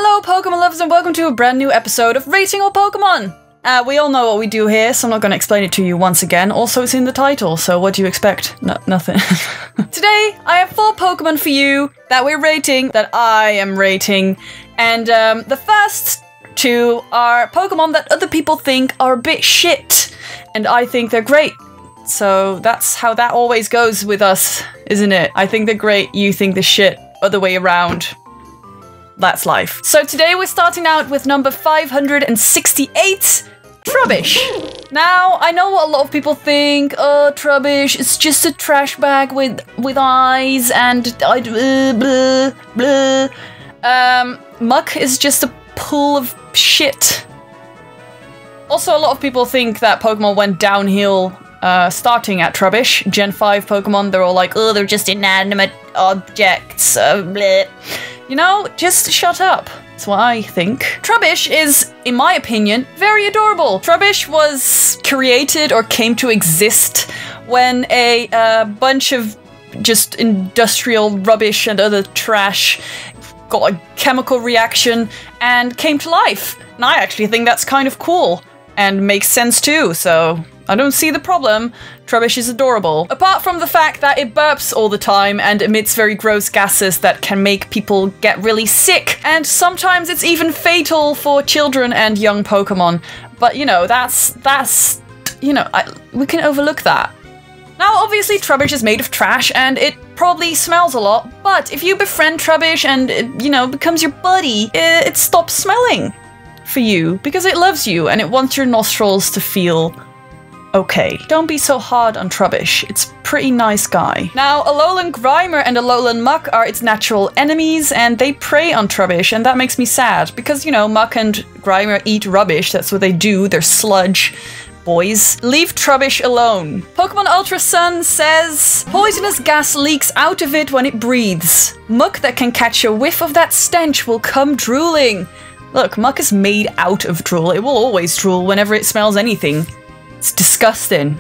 Hello Pokemon lovers and welcome to a brand new episode of Rating All Pokemon! We all know what we do here, so I'm not going to explain it to you once again. Also, it's in the title, so what do you expect? Nothing. Today, I have 4 Pokemon for you that we're rating, that I am rating. And the first 2 are Pokemon that other people think are a bit shit. And I think they're great. So that's how that always goes with us, isn't it? I think they're great, you think they're shit. Other way around. That's life. So today we're starting out with number 568, Trubbish. Now, I know what a lot of people think. Oh, Trubbish, it's just a trash bag with eyes and blah, blah. Muck is just a pool of shit. Also, a lot of people think that Pokemon went downhill starting at Trubbish. Gen 5 Pokemon, they're all like, oh, they're just inanimate objects. Bleh. You know, just shut up. That's what I think. Trubbish is, in my opinion, very adorable. Trubbish was created or came to exist when a bunch of just industrial rubbish and other trash got a chemical reaction and came to life. And I actually think that's kind of cool and makes sense too, so I don't see the problem. Trubbish is adorable. Apart from the fact that it burps all the time and emits very gross gases that can make people get really sick. And sometimes it's even fatal for children and young Pokemon. But you know, that's you know, we can overlook that. Now obviously Trubbish is made of trash and it probably smells a lot. But if you befriend Trubbish and it, you know, becomes your buddy, it stops smelling for you because it loves you and it wants your nostrils to feel okay. Don't be so hard on Trubbish. It's a pretty nice guy. Now, Alolan Grimer and Alolan Muck are its natural enemies, and they prey on Trubbish, and that makes me sad, because, you know, Muck and Grimer eat rubbish. That's what they do. They're sludge boys. Leave Trubbish alone. Pokemon Ultra Sun says, poisonous gas leaks out of it when it breathes. Muck that can catch a whiff of that stench will come drooling. Look, Muck is made out of drool. It will always drool whenever it smells anything. It's disgusting.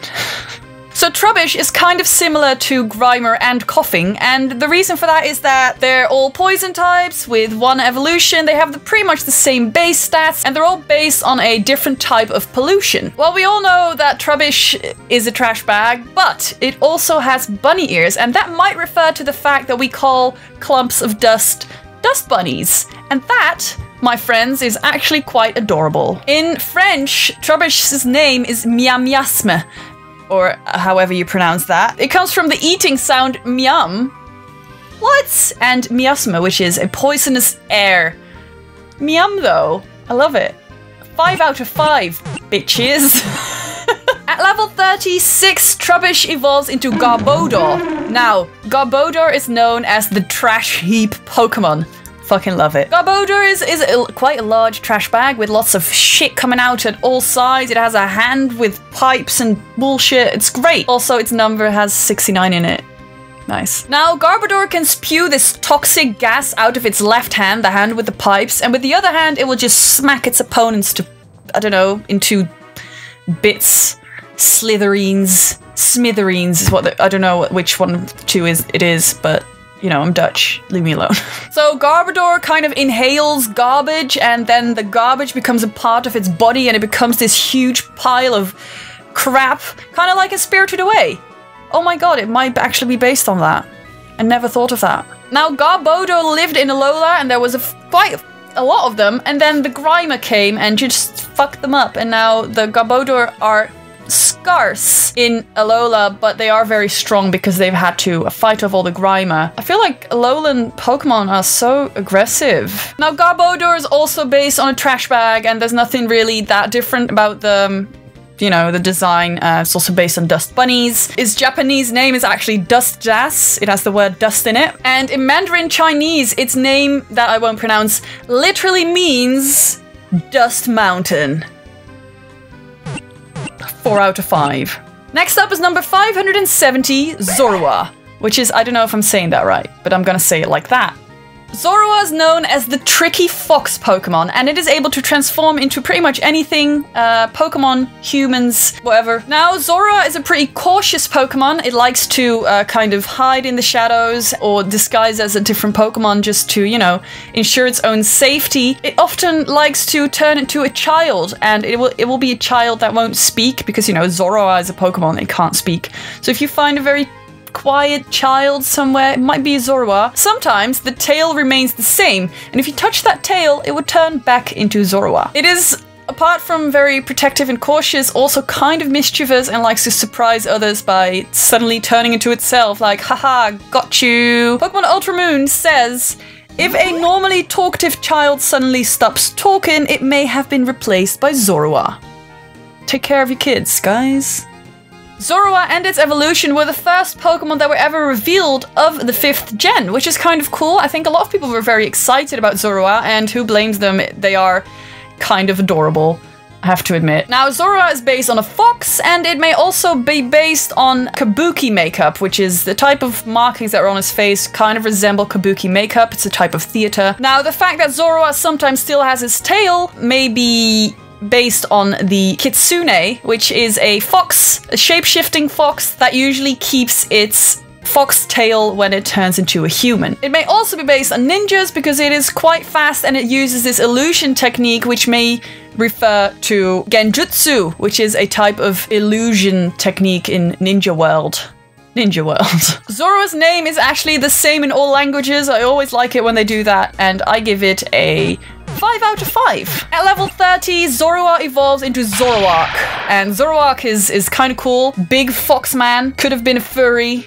So Trubbish is kind of similar to Grimer and Coughing, and the reason for that is that they're all poison types with one evolution. They have pretty much the same base stats, and they're all based on a different type of pollution. Well, we all know that Trubbish is a trash bag, but it also has bunny ears, and that might refer to the fact that we call clumps of dust bunnies. And that, my friends, is actually quite adorable. In French, Trubbish's name is miamiasme, or however you pronounce that. It comes from the eating sound miam. What? And miasme, which is a poisonous air. Miam though. I love it. 5 out of 5, bitches. At level 36, Trubbish evolves into Garbodor. Now, Garbodor is known as the trash heap Pokemon. Fucking love it. Garbodor is quite a large trash bag with lots of shit coming out at all sides. It has a hand with pipes and bullshit. It's great. Also, its number has 69 in it. Nice. Now, Garbodor can spew this toxic gas out of its left hand, the hand with the pipes, and with the other hand, it will just smack its opponents to, I don't know, into bits. Smithereens is what I don't know which one of the two it is, but you know, I'm Dutch. Leave me alone. So Garbodor kind of inhales garbage, and then the garbage becomes a part of its body, and it becomes this huge pile of crap, kind of like a Spirited Away. Oh my god, it might actually be based on that. I never thought of that. Now, Garbodor lived in Alola, and there was quite a lot of them, and then the Grimer came and just fucked them up, and now the Garbodor are scarce in Alola, but they are very strong because they've had to fight off all the Grimer. I feel like Alolan Pokemon are so aggressive. Now, Garbodor is also based on a trash bag, and there's nothing really that different about the, you know, the design. It's also based on dust bunnies. Its Japanese name is actually Dust Jas. It has the word dust in it. And in Mandarin Chinese, its name, that I won't pronounce, literally means Dust Mountain. 4 out of 5. Next up is number 570, Zorua, which is, I don't know if I'm saying that right, but I'm gonna say it like that. Zorua is known as the tricky fox Pokemon, and it is able to transform into pretty much anything, Pokemon, humans, whatever. Now, Zorua is a pretty cautious Pokemon. It likes to kind of hide in the shadows or disguise as a different Pokemon just to, you know, ensure its own safety. It often likes to turn into a child, and it will be a child that won't speak because, you know, Zorua is a Pokemon, it can't speak. So if you find a very quiet child somewhere, it might be a Zorua. Sometimes the tail remains the same, and if you touch that tail, it would turn back into Zorua. It is, apart from very protective and cautious, also kind of mischievous and likes to surprise others by suddenly turning into itself, like, haha, got you. Pokemon Ultra Moon says, if a normally talkative child suddenly stops talking, it may have been replaced by Zorua. Take care of your kids, guys. Zorua and its evolution were the first Pokemon that were ever revealed of the 5th gen, which is kind of cool. I think a lot of people were very excited about Zorua, and who blames them? They are kind of adorable, I have to admit. Now, Zorua is based on a fox, and it may also be based on kabuki makeup, which is the type of markings that are on his face kind of resemble kabuki makeup. It's a type of theater. Now, the fact that Zorua sometimes still has his tail may be based on the kitsune, which is a fox, a shape-shifting fox that usually keeps its fox tail when it turns into a human. It may also be based on ninjas because it is quite fast and it uses this illusion technique, which may refer to genjutsu, which is a type of illusion technique in Ninja World. Ninja World. Zorua's name is actually the same in all languages. I always like it when they do that, and I give it a 5 out of 5. At level 30, Zorua evolves into Zoroark, and Zoroark is kind of cool. Big fox man, could have been a furry.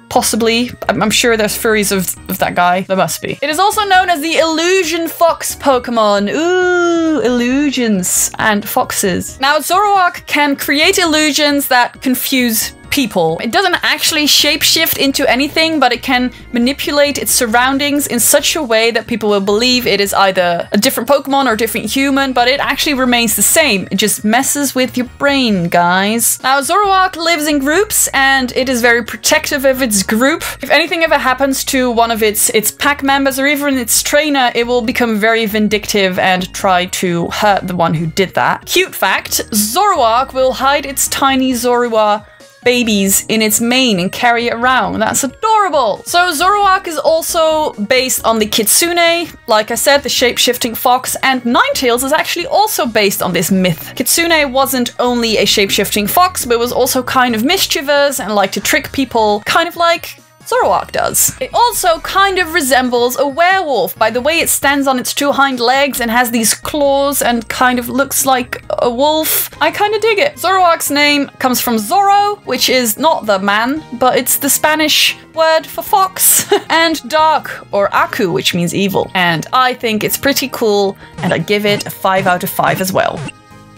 Possibly. I'm sure there's furries of that guy. There must be. It is also known as the Illusion Fox Pokemon. Ooh, illusions and foxes. Now, Zoroark can create illusions that confuse people. It doesn't actually shapeshift into anything, but it can manipulate its surroundings in such a way that people will believe it is either a different Pokemon or a different human, but it actually remains the same. It just messes with your brain, guys. Now, Zoroark lives in groups, and it is very protective of its group. If anything ever happens to one of its pack members or even its trainer, it will become very vindictive and try to hurt the one who did that. Cute fact, Zoroark will hide its tiny Zorua babies in its mane and carry it around. That's adorable. So Zoroark is also based on the kitsune, like I said, the shape-shifting fox, and Ninetales is actually also based on this myth. Kitsune wasn't only a shape-shifting fox, but was also kind of mischievous and liked to trick people, kind of like Zoroark does. It also kind of resembles a werewolf by the way it stands on its 2 hind legs and has these claws and kind of looks like a wolf. I kind of dig it. Zoroark's name comes from Zorro, which is not the man, but it's the Spanish word for fox, and dark, or Aku, which means evil. And I think it's pretty cool, and I give it a 5 out of 5 as well.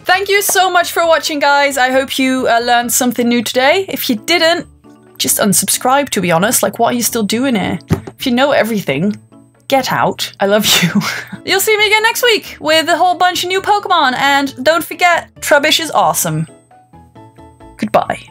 Thank you so much for watching, guys. I hope you learned something new today. If you didn't, just unsubscribe, to be honest. Like, what are you still doing here? If you know everything, get out. I love you. You'll see me again next week with a whole bunch of new Pokemon, and don't forget, Trubbish is awesome. Goodbye.